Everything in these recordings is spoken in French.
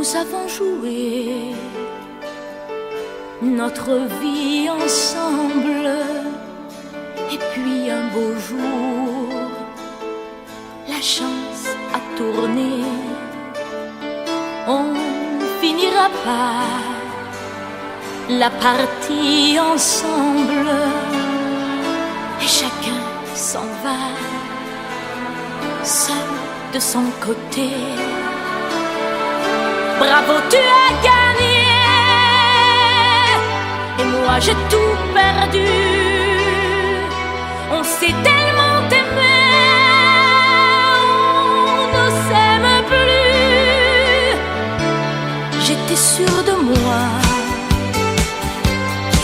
nous avons joué notre vie ensemble. Et puis un beau jour, la chance a tourné. On finira par la partie ensemble. Et chacun s'en va, seul de son côté. Bravo, tu as gagné. Et moi j'ai tout perdu. On s'est tellement aimé, on ne s'aime plus. J'étais sûre de moi,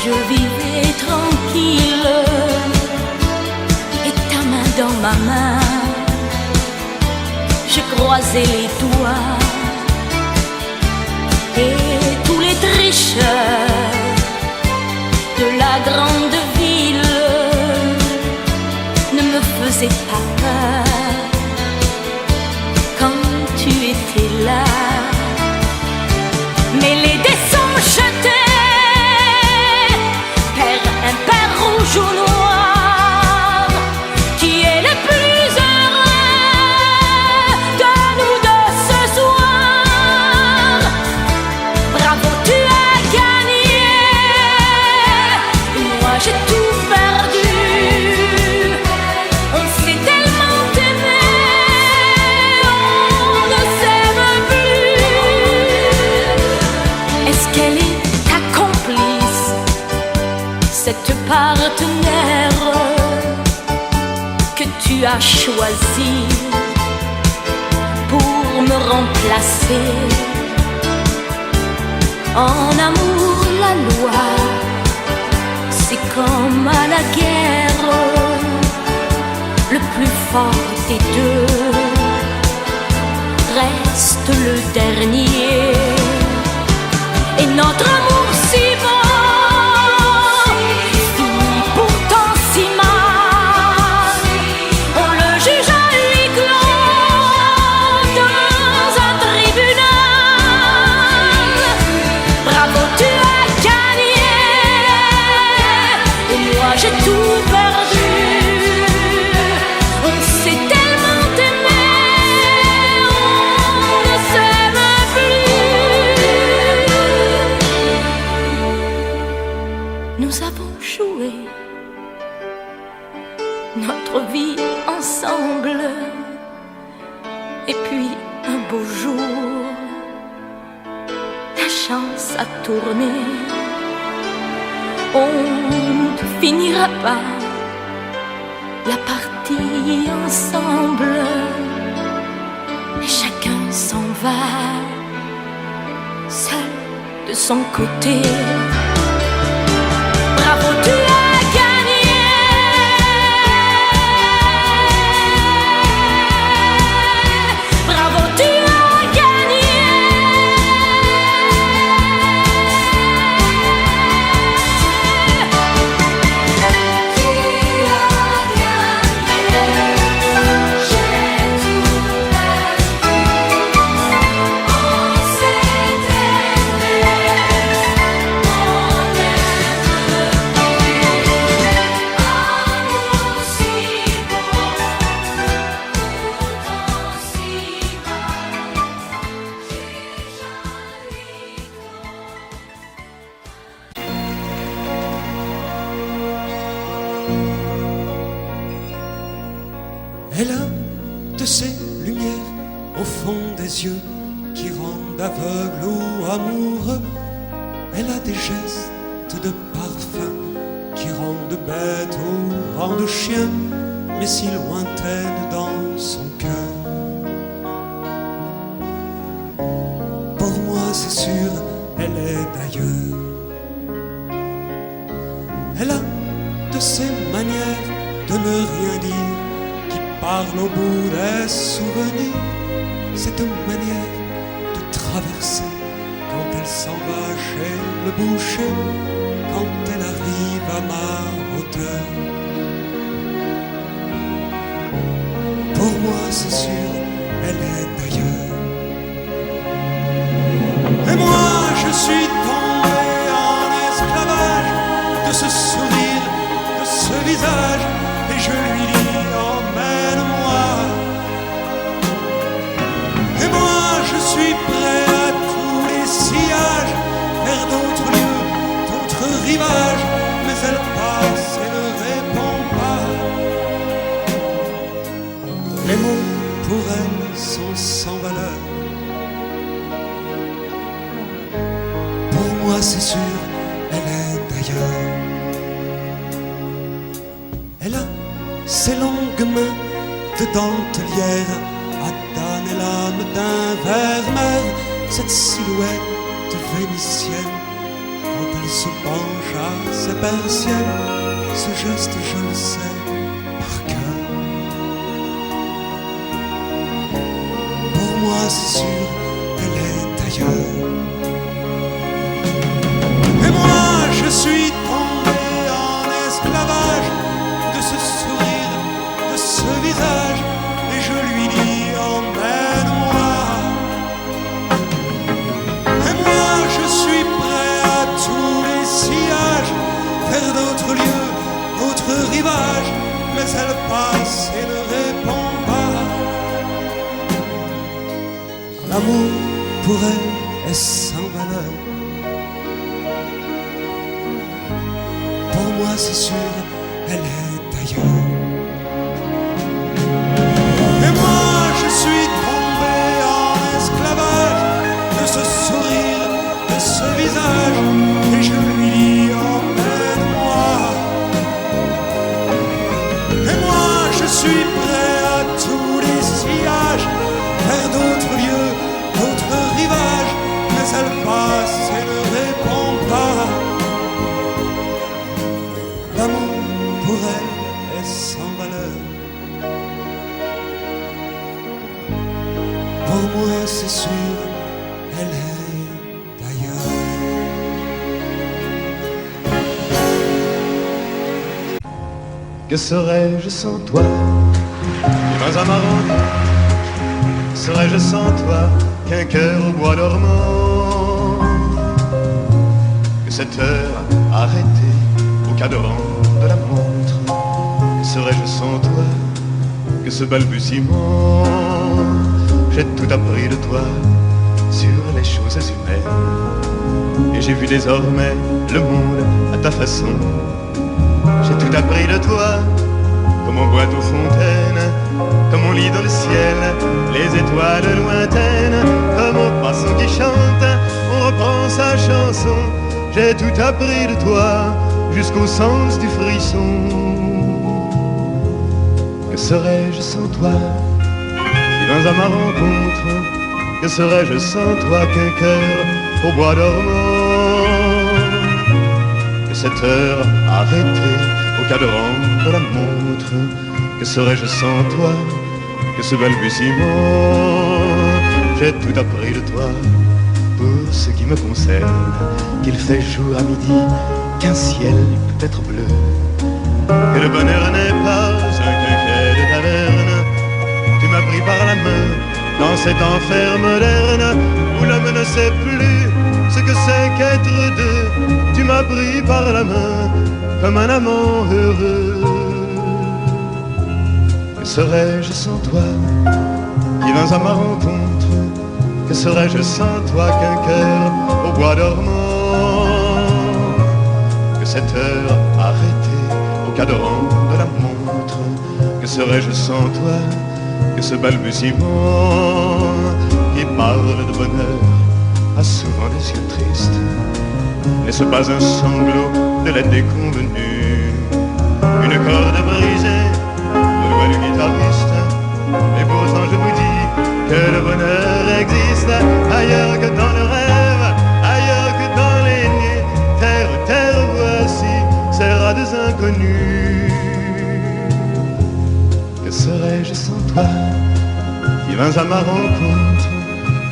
je vivais tranquille. Et ta main dans ma main, je croisais les doigts. Et tous les tricheurs de la grande ville ne me faisaient pas peur quand tu étais là. Mais les dés sont jetés, père impair, rouge ou noir. Qui est le plus heureux de nous deux ce soir? Bravo, tu as gagné. Et moi j'ai tout perdu. On s'est tellement aimé, on ne s'aime plus. Est-ce qu'elle est ta complice, cette partenaire que tu as choisie pour me remplacer? En amour, la loi, c'est comme à la guerre. Le plus fort des deux reste le dernier. Et notre amour si beau finit pourtant si mal. On le juge à huis clos dans un tribunal. Bravo, tu as gagné. Et moi j'ai tout perdu. On s'est tellement aimé, on ne s'aime plus. Nous avons joué notre vie ensemble. Et puis un beau jour, la chance a tourné. On ne finira pas la partie ensemble. Et chacun s'en va, seul de son côté. Bravo, tu as gagné. Bravo, tu as gagné. Elle a de ces lumières au fond des yeux qui rendent aveugle ou amoureux. Elle a des gestes de parfum qui rendent bête ou rendent chien, mais si lointaine dans son cœur. Pour moi c'est sûr, elle est d'ailleurs. Elle a de ces manières de ne rien dire qui parle au bout des souvenirs. Cette manière de traverser quand elle s'en va chez le boucher, quand elle arrive à ma hauteur. Pour moi c'est sûr, elle est d'ailleurs. suis prêt à tous les sillages, vers d'autres lieux, d'autres rivages, mais elle passe et ne répond pas. Les mots pour elle sont sans valeur. Pour moi c'est sûr, elle est ailleurs. Elle a ses longues mains de dentelière, Adane et l'âme d'un vermeer, cette silhouette vénitienne. Quand elle se penche à ses persiennes, ce geste je le sais par cœur. Pour moi c'est sûr, elle est ailleurs. Et moi je suis tombé en esclavage de ce sourire, de ce visage, et je lui dis emmène-moi. Et moi je suis prêt à tous les sillages, vers d'autres lieux, d'autres rivages, mais elle passe et ne répond pas. L'amour pour elle est sans valeur. Pour moi c'est sûr, elle est ailleurs. Et moi je suis tombé en esclavage de ce sourire, de ce visage, et je lui dis emmène-moi. Et moi je suis prêt à tous les sillages, vers d'autres lieux, d'autres rivages, mais elle passe et ne répond pas. L'amour pour elle est sans valeur. Pour moi c'est sûr, elle est d'ailleurs. Que serais-je sans toi? Dans un marron, serais-je sans toi qu'un cœur au bois dormant? Que cette heure arrêtée au cadran de la montre, que serais-je sans toi? Que ce balbutiement, j'ai tout appris de toi sur les choses humaines, et j'ai vu désormais le monde à ta façon. J'ai tout appris de toi, comme on boit aux fontaines, comme on lit dans le ciel les étoiles lointaines, comme au passant qui chante, on reprend sa chanson. J'ai tout appris de toi, jusqu'au sens du frisson. Que serais-je sans toi? Si dans à ma rencontre, que serais-je sans toi qu'un cœur au bois dormant? Que cette heure arrêtée au cadran de la montre, que serais-je sans toi? Que ce balbutiement, j'ai tout appris de toi. Pour ce qui me concerne, qu'il fait jour à midi, qu'un ciel peut être bleu, que le bonheur n'est pas un quinquet de taverne. Tu m'as pris par la main dans cet enfer moderne où l'homme ne sait plus ce que c'est qu'être deux. Tu m'as pris par la main comme un amant heureux. Que serais-je sans toi qui vins à ma rencontre? Que serais-je sans toi qu'un cœur au bois dormant? Que cette heure arrêtée au cadran de la montre, que serais-je sans toi? Que ce balbutiement qui parle de bonheur a souvent des yeux tristes. N'est-ce pas un sanglot de la déconvenue? Une corde brisée au doigt du guitariste. Et pourtant je vous dis que le bonheur existe ailleurs que dans le rêve, ailleurs que dans les nuits. Terre, terre, voici ces rades inconnus. Que serais-je sans toi qui vins à ma rencontre?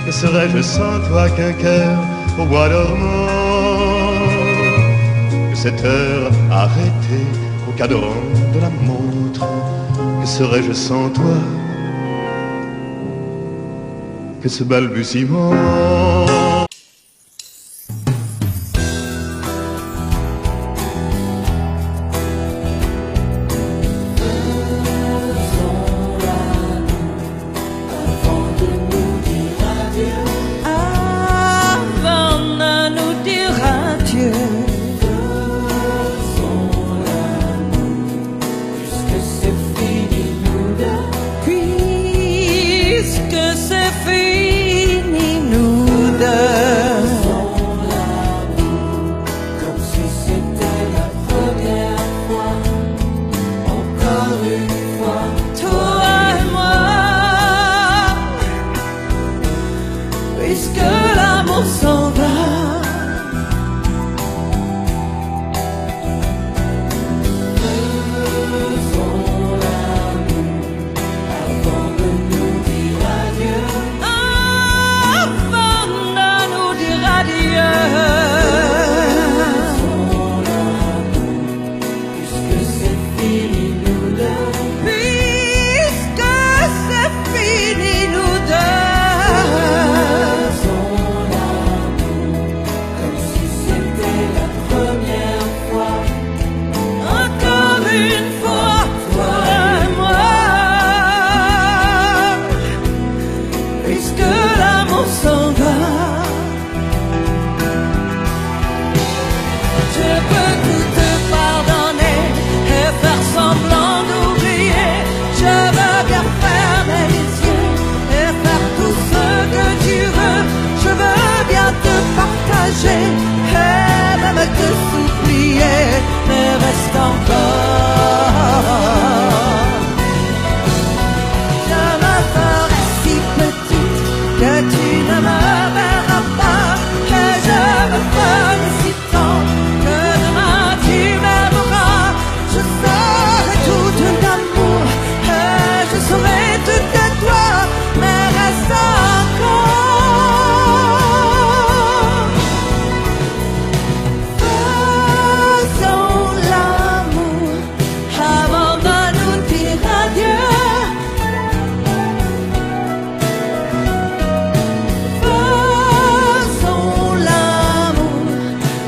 Que serais-je sans toi qu'un cœur au bois dormant? Que cette heure arrêtée au cadran de la montre, que serais-je sans toi? Que ce balbutiement. Avant de nous dire adieu. l'amour s'en va. Je peux tout te pardonner et faire semblant d'oublier. Je veux bien fermer les yeux et faire tout ce que tu veux. Je veux bien te partager et même te supplier, mais reste encore. Je me ferai si petite que tu ne me verras pas, et je me ferai si tendre que demain tu m'aimeras. Je serai tout un amour et je serai tout à toi, mais reste encore. Faisons l'amour avant de nous dire adieu. Faisons l'amour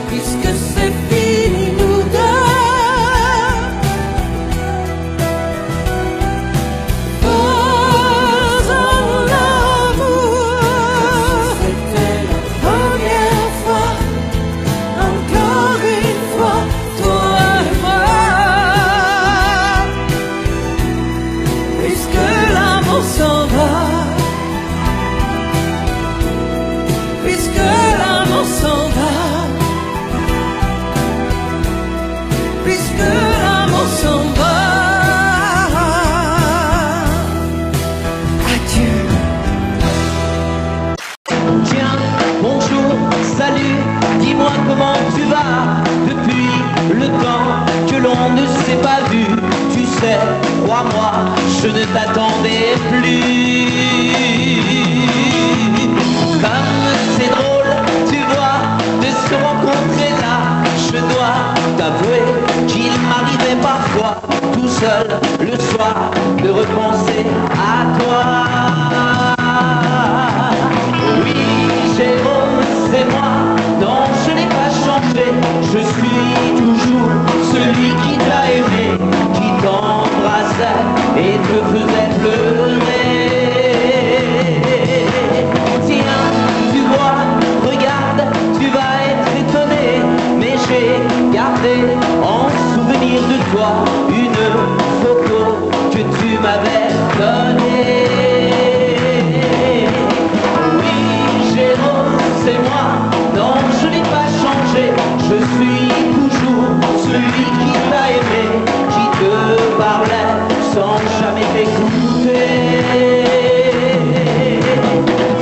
puisque c'est fini nous deux. Faisons l'amour. C'était la première fois, encore une fois, toi et moi. Puisque l'amour s'en va, puisque l'amour s'en va, puisque l'amour s'en va. Adieu. Tiens, bonjour, salut, dis-moi comment tu vas. Depuis le temps que l'on ne s'est pas vu, tu sais, crois-moi, je ne t'attendais plus. Comme c'est drôle, tu vois, de se rencontrer là, je dois t'avouer qu'il m'arrivait parfois, tout seul, le soir, de repenser à toi. Oui, Jérôme, c'est moi, non, je n'ai pas changé. Je suis toujours celui qui t'a aimé, qui t'embrassait et te faisait pleurer. Tiens, tu vois, regarde, tu vas être étonné, mais j'ai gardé en souvenir de toi une photo que tu m'avais donnée. Oui, Jérôme, c'est moi, non, je n'ai pas changé. Je suis toujours celui qui t'a aimé, qui te parlait sans jamais t'écouter.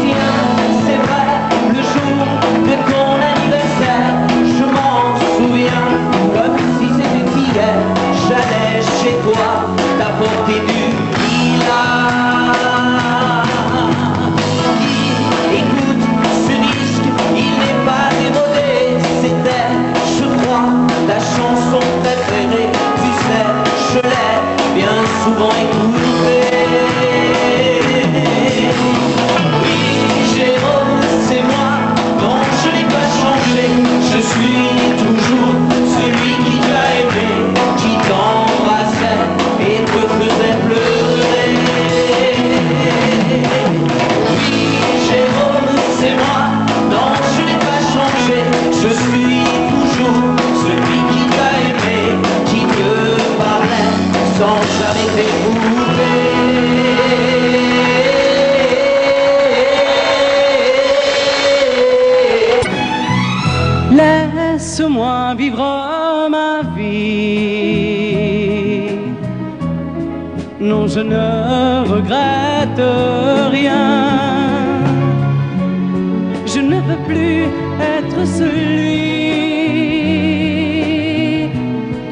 Tiens, c'est vrai, le jour de ton anniversaire, je m'en souviens comme si c'était hier. J'allais chez toi t'apporter du lilas. Écoute, ce disque, il n'est pas démodé. C'était, je crois, ta chanson préférée. Tu sais, je l'ai bien souvent écoutée. Oui, Jérôme, c'est moi, non, je n'ai pas changé. Je suis toujours celui qui t'a aimé, qui t'embrassait et te faisait pleurer. Oui, Jérôme, c'est moi, non, je n'ai pas changé. Je suis toujours celui qui t'a aimé, qui te parlait sans jamais t'écouter. Laisse-moi vivre ma vie. Non, je ne regrette rien. Je ne veux plus être celui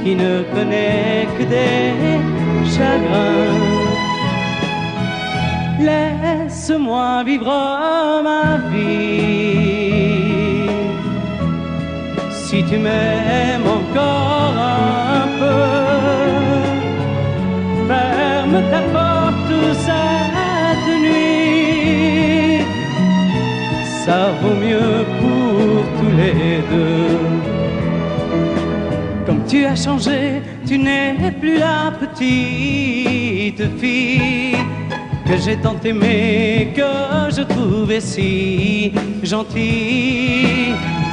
qui ne connaît que des chagrins. Laisse-moi vivre ma vie. Si tu m'aimes encore un peu, ferme ta porte cette nuit. Ça vaut mieux pour tous les deux. Comme tu as changé, tu n'es plus la petite fille que j'ai tant aimé, que je trouvais si gentil,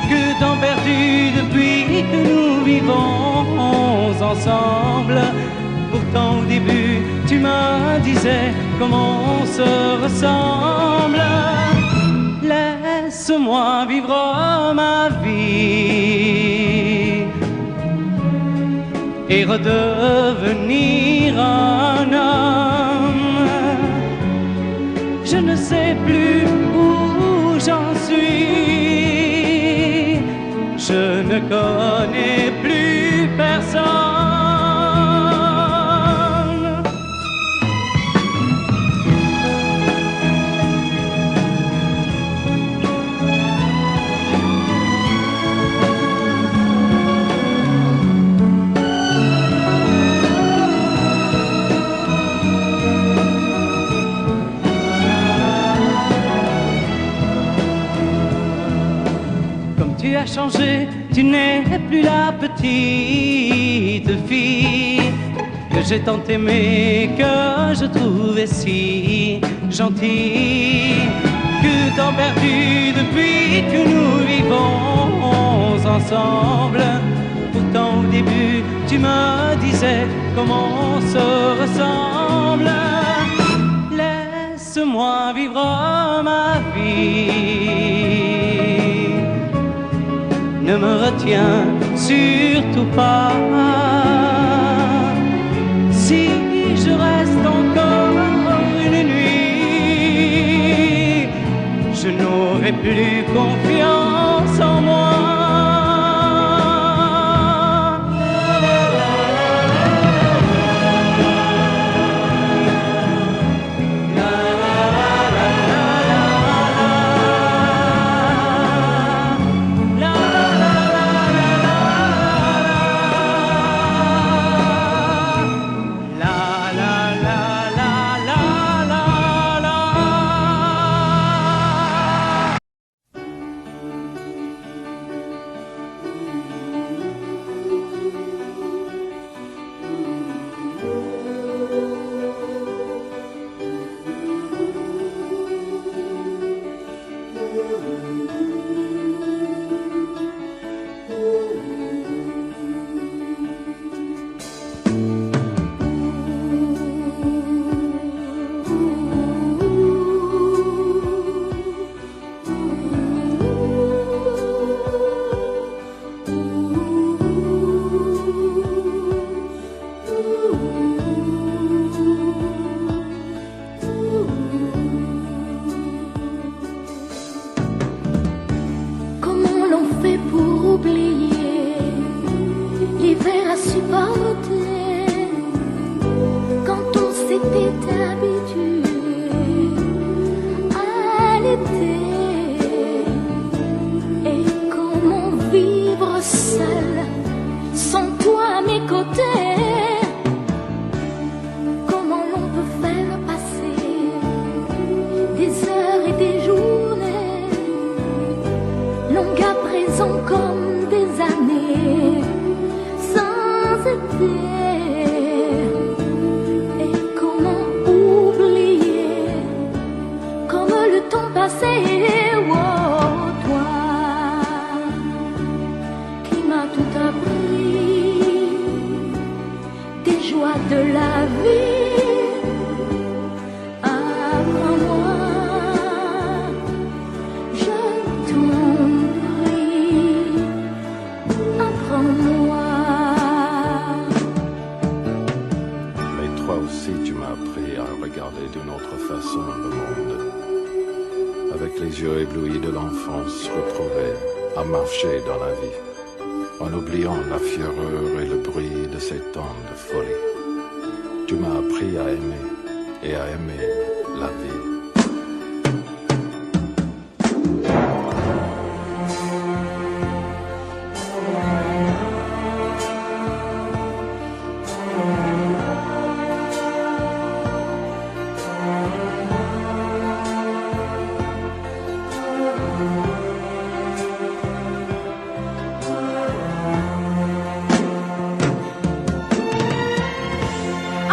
que tant perdu depuis que nous vivons ensemble. Pourtant au début tu me disais comment on se ressemble. Laisse-moi vivre ma vie et redevenir un homme. Je ne sais plus où j'en suis, je ne connais plus personne. Tu as changé, tu n'es plus la petite fille que j'ai tant aimée, que je trouvais si gentille, que tant perdu depuis que nous vivons ensemble. Pourtant au début tu me disais comment on se ressemble. Laisse-moi vivre ma vie, ne me retiens surtout pas. Si je reste encore une nuit, je n'aurai plus confiance en moi.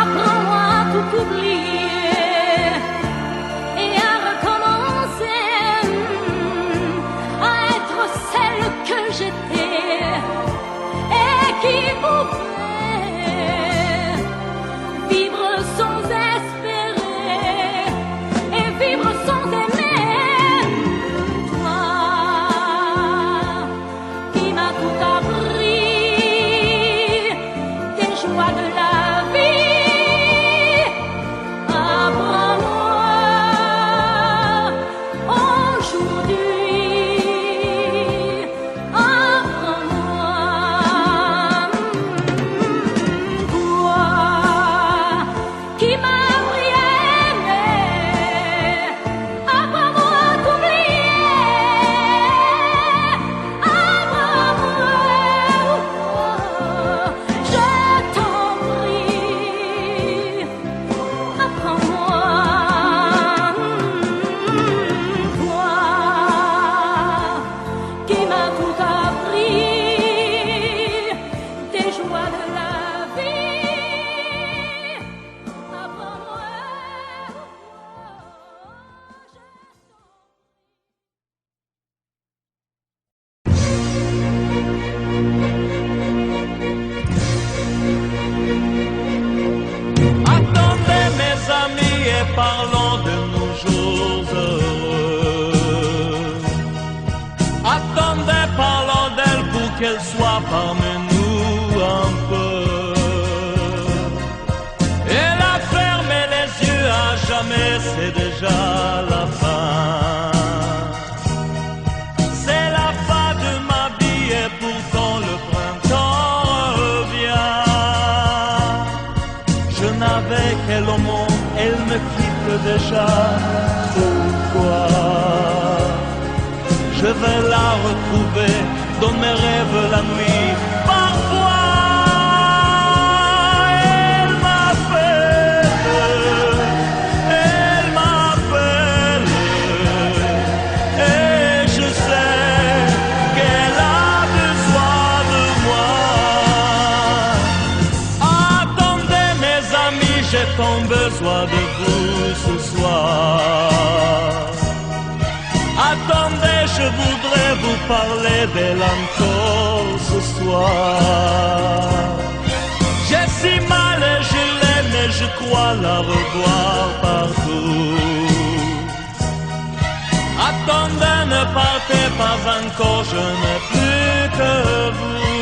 Apprends-moi à tout oublier. Parlons de nos jours heureux. Attendez, parlons d'elle pour qu'elle soit parmi nous un peu. Elle a fermé les yeux à jamais, c'est déjà la fin. C'est la fin de ma vie et pourtant le printemps revient. Je n'avais qu'elle au monde, elle me quitte déjà. Pourquoi? Je vais la retrouver dans mes rêves la nuit. Parfois elle m'appelle, et je sais qu'elle a besoin de moi. Attendez mes amis, j'ai tant besoin de vous ce soir. Attendez, je voudrais vous parler d'elle encore ce soir. J'ai si mal et je l'aime et je crois la revoir partout. Attendez, ne partez pas encore, je n'ai plus que vous.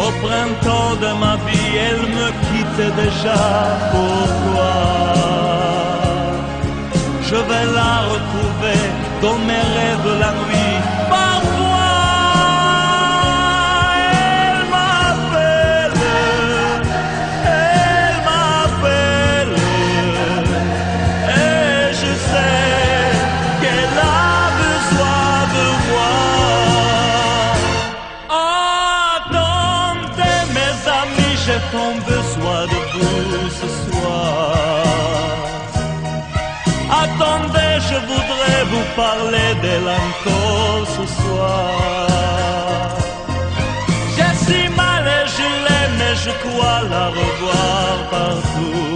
Au printemps de ma vie, elle me quitte déjà. Pourquoi? Je vais la retrouver dans mes rêves la nuit. Parfois, elle m'appelle, et je sais qu'elle a besoin de moi. Attendez mes amis, j'ai tant besoin de vous ce soir. Attendez, je voudrais vous parler d'elle encore ce soir. J'ai si mal et je l'aime et je crois la revoir partout.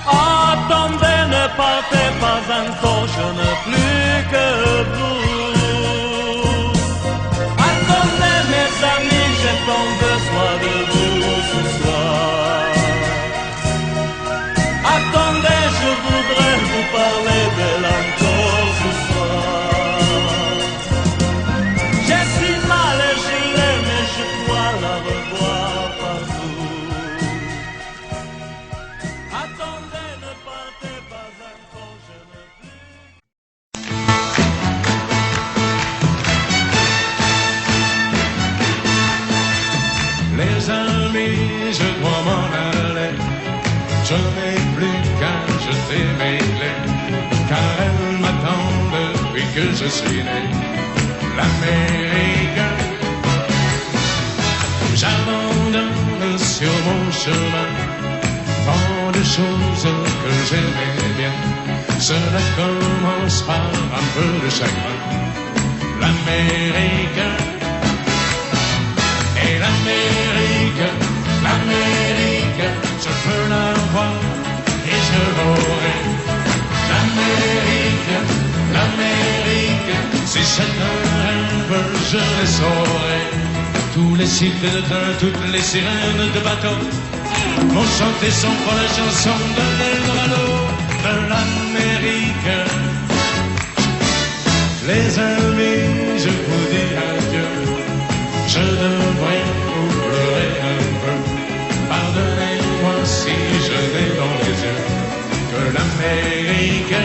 Attendez, ne partez pas encore, je n'ai plus que vous. Attendez mes amis, j'ai tant besoin de vous ce soir. Attendez, je voudrais vous parler d'elle encore ce soir. J'ai si mal et je l'aime et je crois la revoir partout. Attendez, ne partez pas encore, je n'ai plus. Les amis, je dois m'en aller. Je n'ai plus qu'à jeter mes clés, car elles m'attendent depuis que je suis né. L'Amérique, j'abandonne sur mon chemin tant de choses que j'aimais bien. Cela commence par un peu de chagrin. L'Amérique, et l'Amérique, l'Amérique, je veux la voir et je l'aurai. L'Amérique, l'Amérique, si c'est un rêve, je les saurai. Tous les cycles de train, toutes les sirènes de bateau m'ont chanté son pour la chanson de l'Eldorado de l'Amérique. Les amis, je vous dis adieu. Je devrais vous pleurer un peu. Pardonnez-moi si je n'ai dans les yeux que l'Amérique.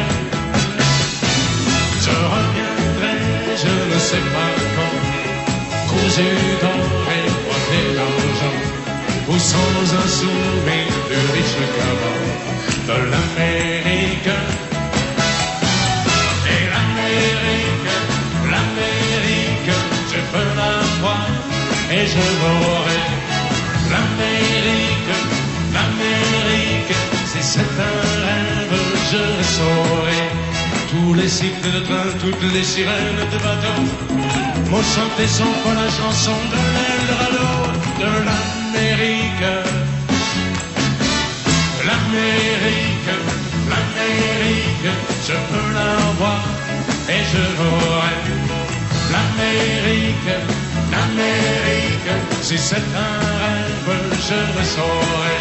yeux dorés, boités d'argent, ou sans un souvenir du riche caban de l'Amérique. Et l'Amérique, l'Amérique, je peux la voir et je l'aurai. L'Amérique, l'Amérique, si c'est un rêve, je le saurai. Tous les cycles de train, toutes les sirènes de bateau m'ont chanté son fois la chanson de l'Eldorado de l'Amérique. L'Amérique, l'Amérique, je peux la voir et je l'aurai. L'Amérique, l'Amérique, si c'est un rêve, je le saurai.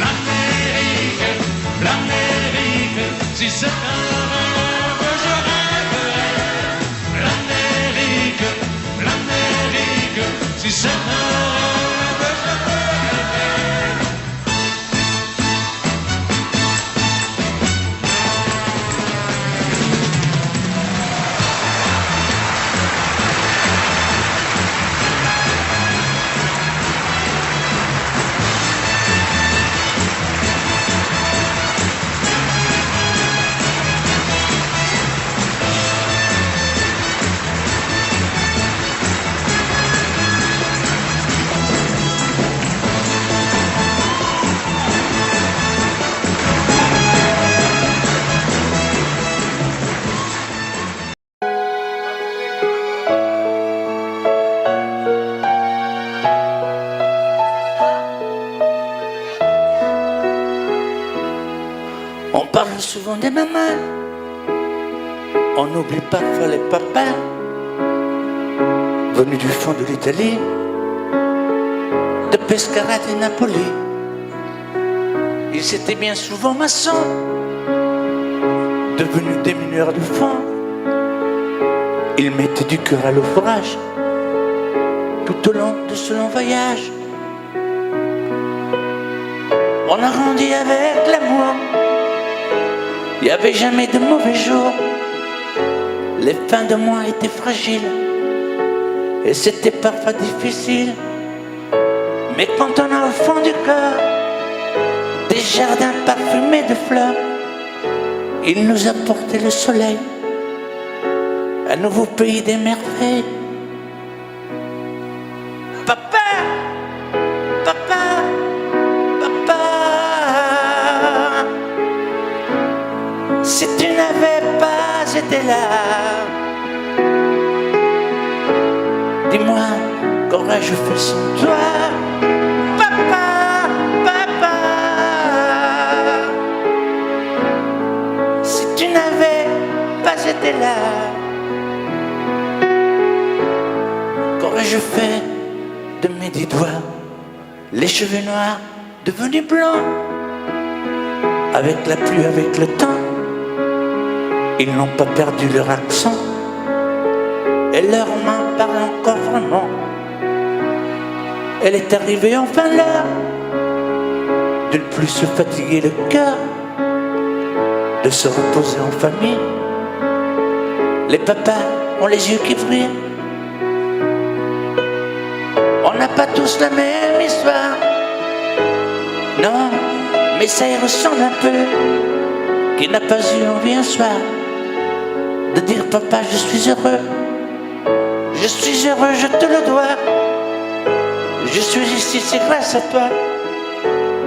L'Amérique, l'Amérique, si c'est un rêve, je rêverai. L'Amérique, l'Amérique, si c'est un rêve, je rêverai. On parle souvent des mamans, on oublie parfois les papas, venus du fond de l'Italie, de Pescara et Napoli. Ils étaient bien souvent maçons, devenus des mineurs du fond. Ils mettaient du cœur à l'ouvrage, tout au long de ce long voyage. On a grandi avec l'amour. Il n'y avait jamais de mauvais jours. Les fins de mois étaient fragiles et c'était parfois difficile. Mais quand on a au fond du cœur des jardins parfumés de fleurs, il nous a porté le soleil, un nouveau pays des merveilles. Papa, papa, papa, si tu n'avais pas été là, dis-moi, qu'aurais-je fait sans toi? Papa, papa, si tu n'avais pas été là, qu'aurais-je fait de mes 10 doigts? Les cheveux noirs devenus blancs, avec la pluie, avec le temps. Ils n'ont pas perdu leur accent et leurs mains parlent encore vraiment. Elle est arrivée enfin l'heure de ne plus se fatiguer le cœur, de se reposer en famille. Les papas ont les yeux qui brillent. On n'a pas tous la même histoire, non, mais ça y ressemble un peu. Qui n'a pas eu envie un soir de dire papa, je suis heureux, je suis heureux, je te le dois. Je suis ici, c'est grâce à toi.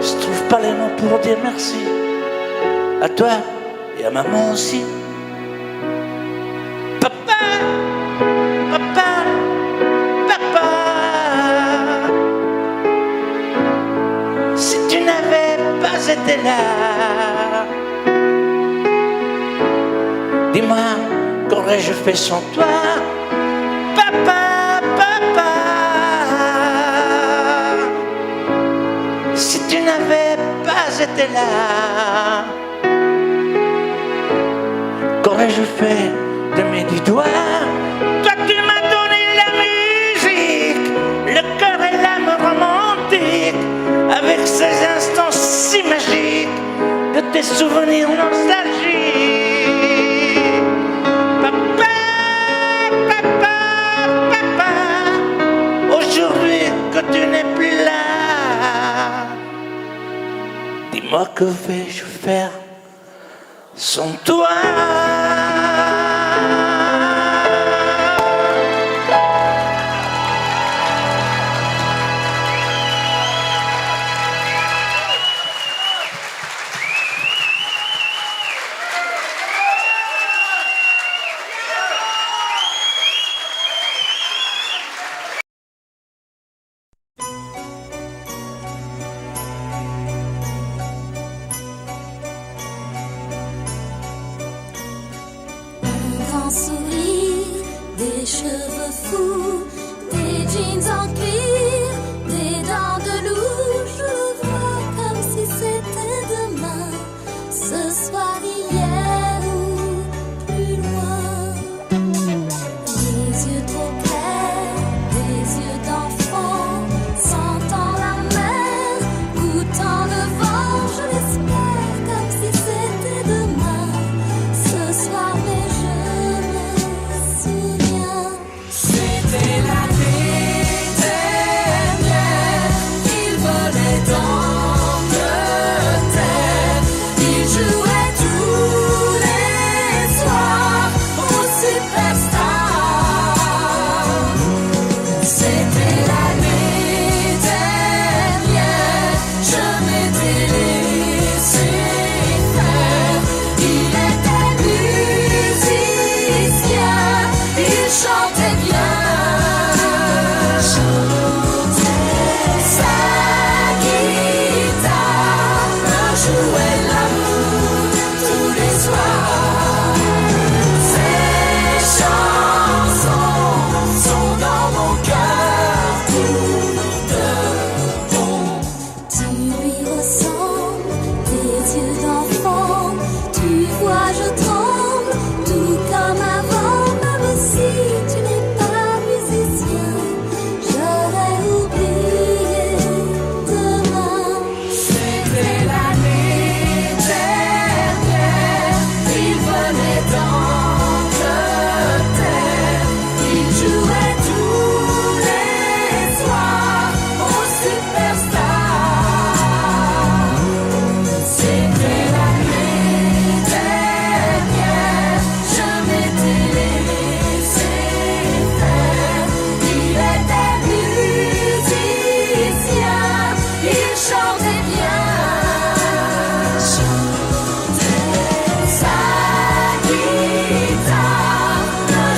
Je trouve pas les mots pour dire merci. À toi et à maman aussi. Papa, papa, papa, si tu n'avais pas été là, dis-moi, qu'aurais-je fait sans toi? Papa, papa, si tu n'avais pas été là, qu'aurais-je fait de mes 10 doigts? Toi tu m'as donné la musique, le cœur et l'âme romantique, avec ces instants si magiques de tes souvenirs nostalgiques. Moi que vais-je faire sans toi? Des cheveux fous, des jeans en cuir, des dents de loup. Je le vois comme si c'était demain, ce soir, hier ou plus loin. Les yeux trop clairs, des yeux d'enfant, sentant la mer, goûtant le vent. Je l'espère comme si c'était demain, ce soir, mais je me souviens. C'était l'année dernière, il volait d'Angleterre, il jouait tous les soirs au Superstar. C'était l'année dernière, je m'étais laissé faire. Il était musicien, il chantait bien. Sa guitare jouait l'amour tous les soirs. Ses chansons sont dans mon cœur pour de bon. Tu lui ressembles, tes yeux d'enfant, tu vois je tremble, tout comme avant. Même si tu n'es pas musicien, j'aurais oublié demain. C'était l'année dernière, il venait d'Angleterre, il jouait tous les soirs au Superstar. C'était l'année dernière, je m'étais laissé faire. Il était musicien, il chantait bien. Sa guitare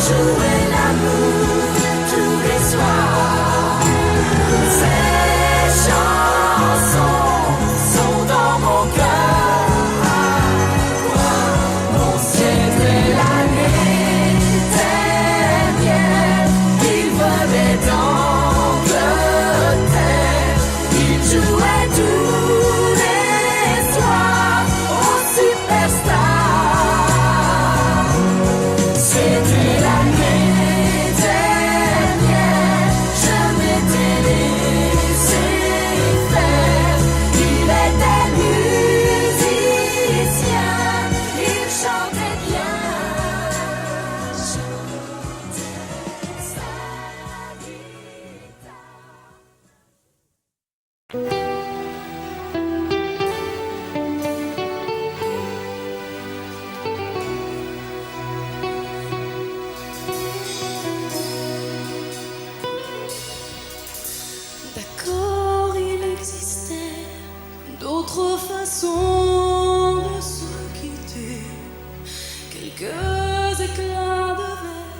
jouait l'amour tous les soirs. Ses chansons sont dans mon cœur. Bon, c'était l'année dernière, il venait d'Angleterre, il jouait tous les soirs au Superstar. C'était l'année dernière, je m'étais laissé faire. Il était musicien, il chantait bien. Sa guitare. D'accord, il existait d'autres façons de se quitter. Quelques éclats de verre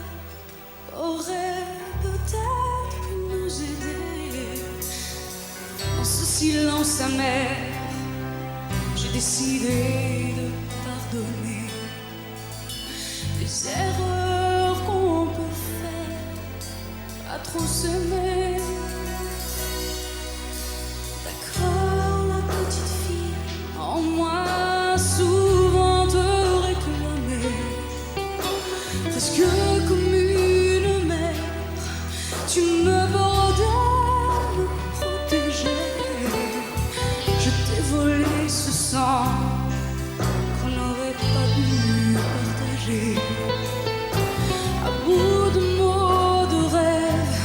auraient peut-être pu nous aider. Dans ce silence amer, j'ai décidé de pardonner les erreurs qu'on peut faire à trop s'aimer. D'accord, la petite fille en moi souvent te réclamait, presque comme une mère, tu me bordais, me protégeais. Je t'ai volé ce sang qu'on n'aurait pas dû partager. À bout de mots, de rêves,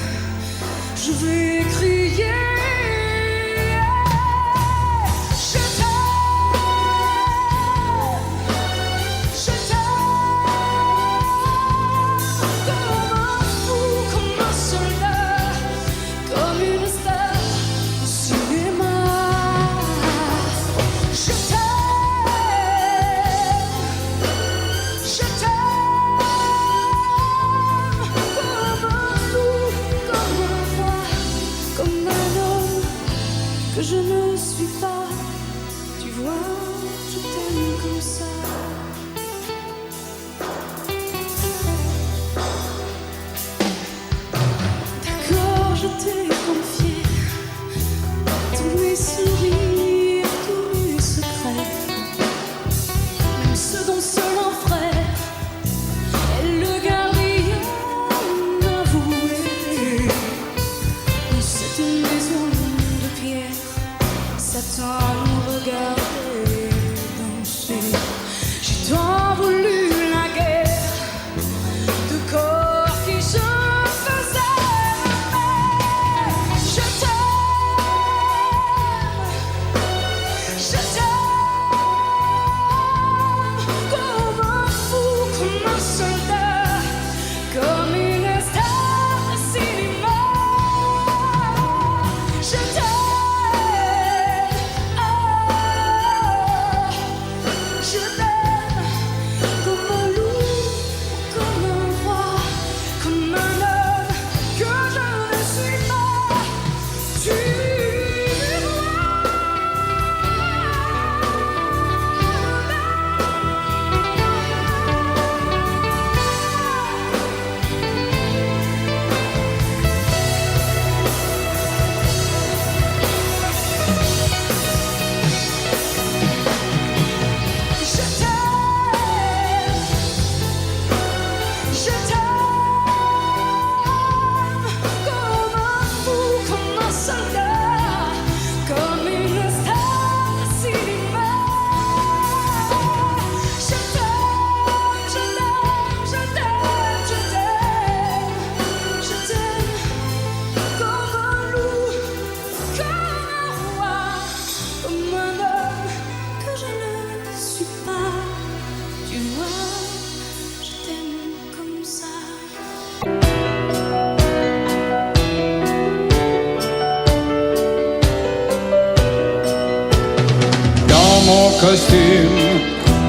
costume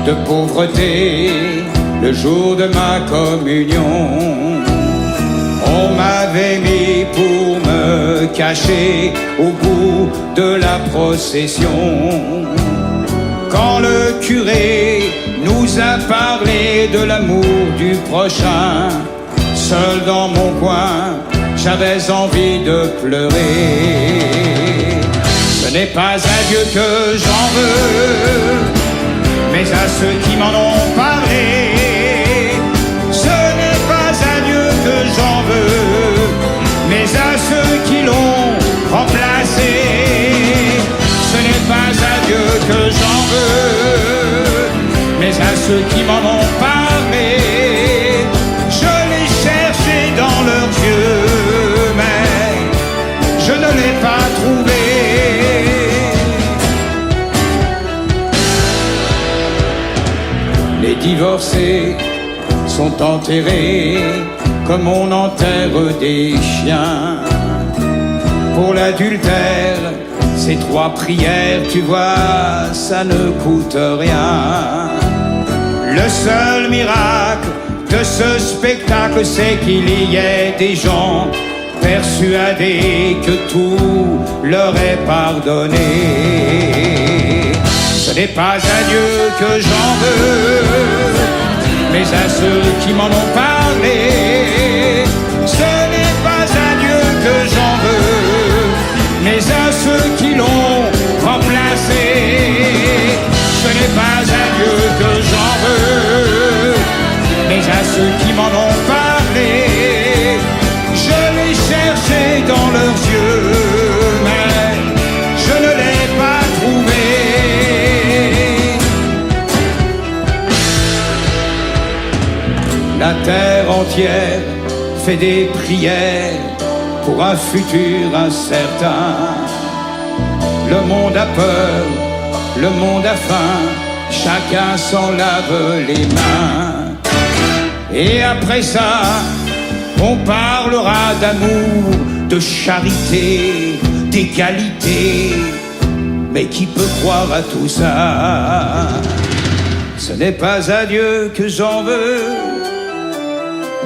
de pauvreté le jour de ma communion. On m'avait mis pour me cacher au bout de la procession. Quand le curé nous a parlé de l'amour du prochain, seul dans mon coin, j'avais envie de pleurer. Ce n'est pas à Dieu que j'en veux, mais à ceux qui m'en ont parlé. Ce n'est pas à Dieu que j'en veux, mais à ceux qui l'ont remplacé. Ce n'est pas à Dieu que j'en veux, mais à ceux qui m'en ont parlé. Je l'ai cherché dans leurs yeux, mais je ne l'ai pas trouvé. Les divorcés sont enterrés comme on enterre des chiens. Pour l'adultère, ces 3 prières, tu vois, ça ne coûte rien. Le seul miracle de ce spectacle, c'est qu'il y ait des gens persuadés que tout leur est pardonné. Ce n'est pas à Dieu que j'en veux, mais à ceux qui m'en ont parlé. Ce n'est pas à Dieu que j'en veux, mais à ceux qui l'ont remplacé. Ce n'est pas à Dieu que j'en veux, mais à ceux qui m'en ont parlé. Je l'ai cherché dans leurs yeux, mais je ne l'ai pas trouvé. La terre entière fait des prières pour un futur incertain. Le monde a peur, le monde a faim, chacun s'en lave les mains. Et après ça, on parlera d'amour, de charité, d'égalité. Mais qui peut croire à tout ça? Ce n'est pas à Dieu que j'en veux,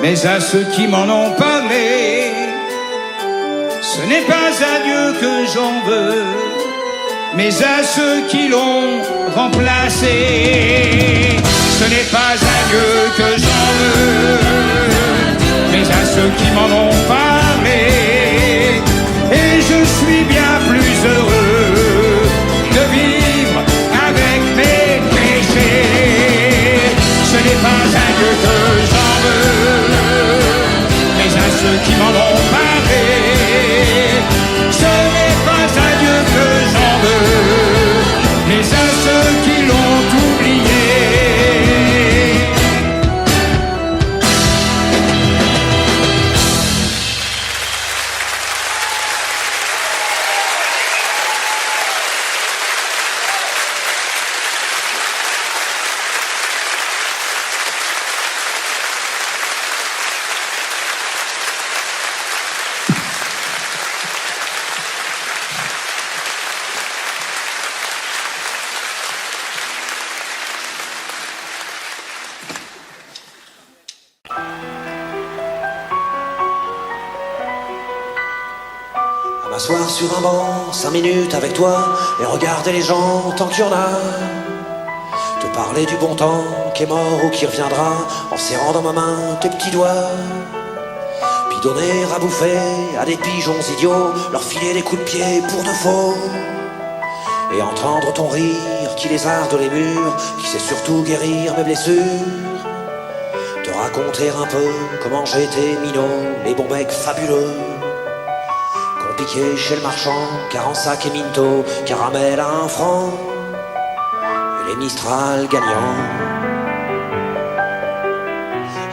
mais à ceux qui m'en ont parlé. Ce n'est pas à Dieu que j'en veux, mais à ceux qui l'ont remplacé. Ce n'est pas à Dieu que j'en veux, mais à ceux qui m'en ont parlé. Et je suis bien plus heureux de vivre avec mes péchés. Ce n'est pas à Dieu que j'en veux, mais à ceux qui m'en ont parlé. Ce n'est pas à Dieu que j'en veux, mais à ceux qui l'ont oublié. M'asseoir sur un banc, 5 minutes avec toi, et regarder les gens tant qu'il y en a. Te parler du bon temps qui est mort ou qui reviendra, en serrant dans ma main tes petits doigts. Puis donner à bouffer à des pigeons idiots, leur filer des coups de pied pour de faux. Et entendre ton rire qui lézarde les murs, qui sait surtout guérir mes blessures. Te raconter un peu comment j'ai été minot, les bons becs fabuleux. Piqué chez le marchand, car en sac et minto, caramel à 1 franc, et les Mistral gagnants.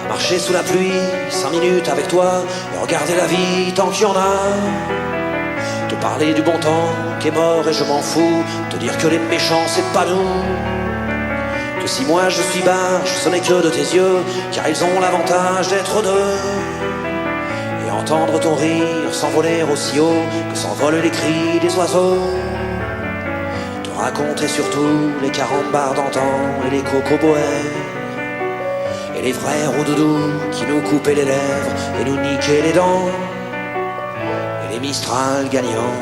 À marcher sous la pluie, 5 minutes avec toi, et regarder la vie tant qu'il y en a. Te parler du bon temps qui est mort et je m'en fous, te dire que les méchants c'est pas nous. Que si moi je suis barge, ce n'est que de tes yeux, car ils ont l'avantage d'être deux. Entendre ton rire s'envoler aussi haut que s'envolent les cris des oiseaux. Te raconter surtout les carambars d'antan et les cocoboères et les vrais roudoudous qui nous coupaient les lèvres et nous niquaient les dents et les Mistral gagnants.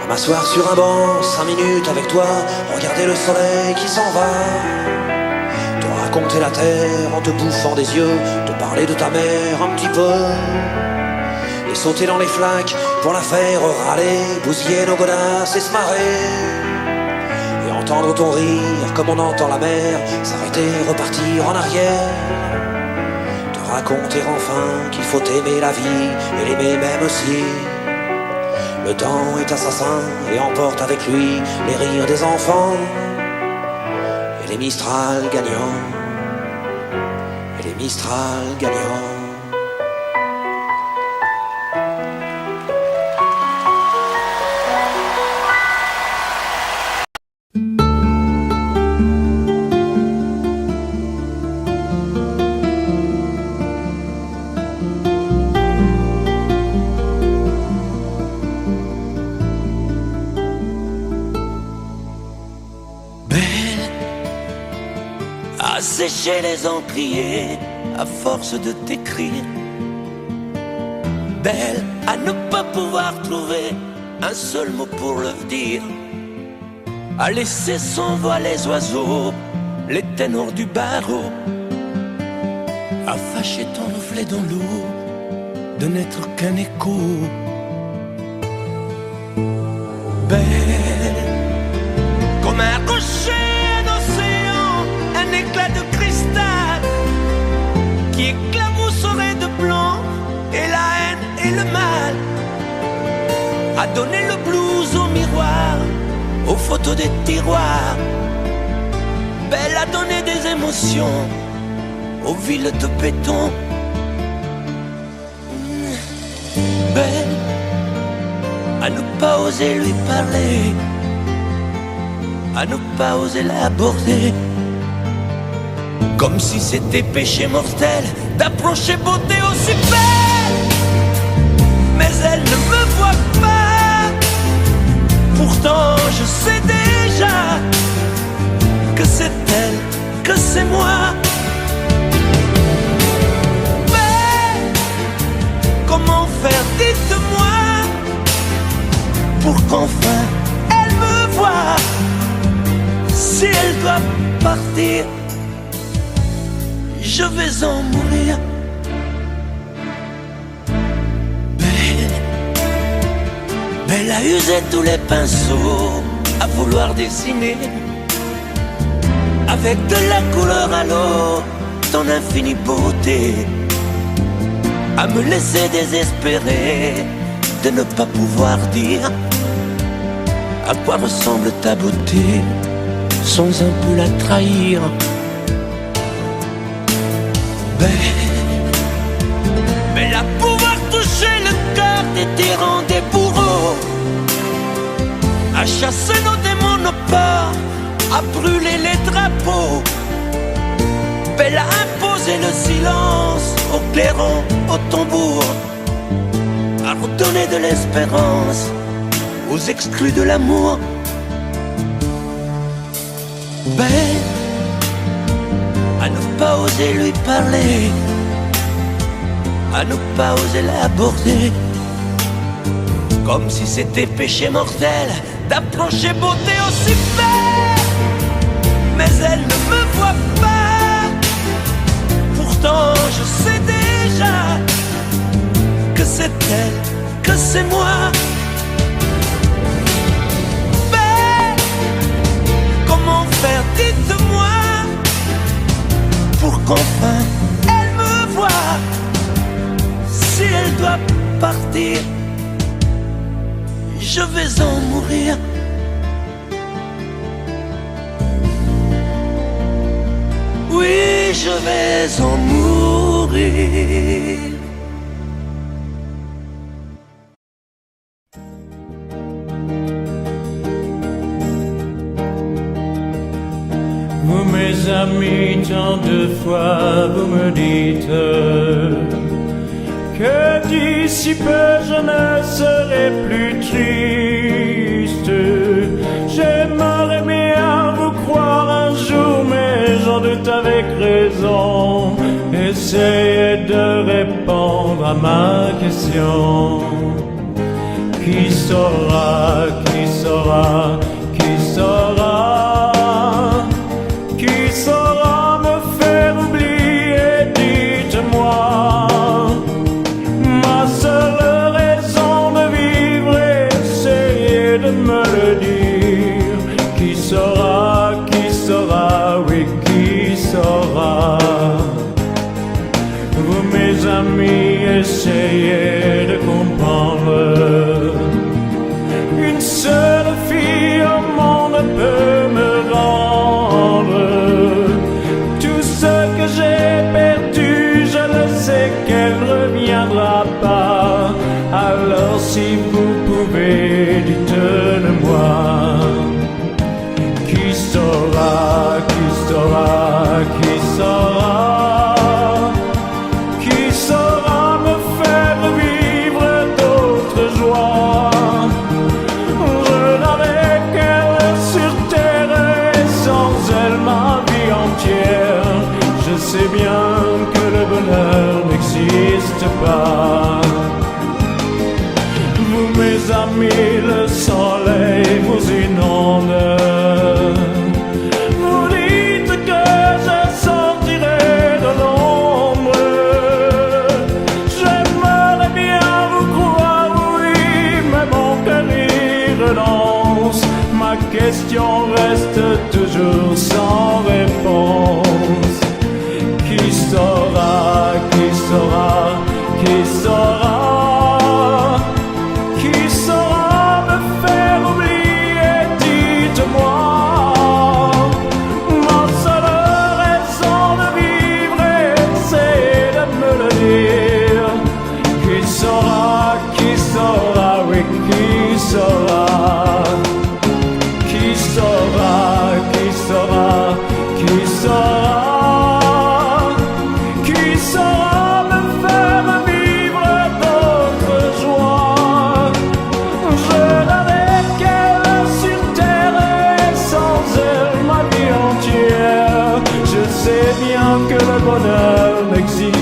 M'asseoir sur un banc, 5 minutes avec toi, regarder le soleil qui s'en va, te raconter la terre en te bouffant des yeux, te parler de ta mère un petit peu, et sauter dans les flaques pour la faire râler, bousiller nos godasses et se marrer, et entendre ton rire comme on entend la mer, s'arrêter, repartir en arrière, te raconter enfin qu'il faut aimer la vie et l'aimer même aussi. Le temps est assassin et emporte avec lui les rires des enfants et les Mistral gagnants, et les Mistral gagnants. Sécher les encriers à force de t'écrire. Belle à ne pas pouvoir trouver un seul mot pour le dire. À laisser sans voix les oiseaux, les ténors du barreau. À fâcher ton reflet dans l'eau, de n'être qu'un écho. Belle comme un rocher, un éclat de cristal qui éclabousserait de blanc et la haine et le mal, à donner le blues au miroir, aux photos des tiroirs. Belle à donner des émotions aux villes de béton. Belle à ne pas oser lui parler, à ne pas oser l'aborder, comme si c'était péché mortel d'approcher beauté aussi belle. Mais elle ne me voit pas, pourtant je sais déjà que c'est elle, que c'est moi. Mais comment faire, dites-moi, pour qu'enfin elle me voie. Si elle doit partir, je vais en mourir. Belle a usé tous les pinceaux à vouloir dessiner avec de la couleur à l'eau ton infinie beauté, à me laisser désespérer de ne pas pouvoir dire à quoi ressemble ta beauté sans un peu la trahir. Belle à pouvoir toucher le cœur des tyrans, des bourreaux, à chasser nos démons, nos peurs, à brûler les drapeaux. Belle à imposer le silence au clairon, au tambour, à redonner de l'espérance aux exclus de l'amour. Belle à ne pas oser lui parler, à ne pas oser l'aborder, comme si c'était péché mortel d'approcher beauté aussi belle. Mais elle ne me voit pas, pourtant je sais déjà que c'est elle, que c'est moi. Belle, comment faire, dites-moi, pour qu'enfin elle me voie. Si elle doit partir, je vais en mourir. Oui, je vais en mourir. tant de fois vous me dites que d'ici peu je ne serai plus triste. J'aimerais bien vous croire un jour, mais j'en doute avec raison. Essayez de répondre à ma question. Qui saura, qui saura, qui saura, qui saura me faire oublier, dites-moi. Ma seule raison de vivre, essayez de me le dire. Qui saura, oui, qui saura. Vous mes amis, essayez de comprendre. Une seule fille au monde peut me rendre tout ce que j'ai perdu. Je le sais qu'elle ne reviendra pas. Alors si vous pouvez, dites-le-moi. Qui saura, qui saura, qui saura, qui saura me faire vivre d'autres joies. Je n'avais qu'elle sur terre et sans elle ma vie entière. Je sais bien que le bonheur n'existe pas. Vous mes amis, le soleil vous inonde. Vous dites que je sortirai de l'ombre. J'aimerais bien vous croire, oui, mais mon cœur y renonce. Ma question reste toujours sans réponse. Qui saura, qui saura, qui saura, qui saura me faire oublier, dites-moi. Ma seule raison de vivre, c'est de me le dire. Qui saura, oui, qui saura. Qui saura, qui saura, qui saura. Qui saura me faire vivre d'autres joies. Je n'avais qu'elle sur terre et sans elle ma vie entière. Je sais bien que le bonheur n'existe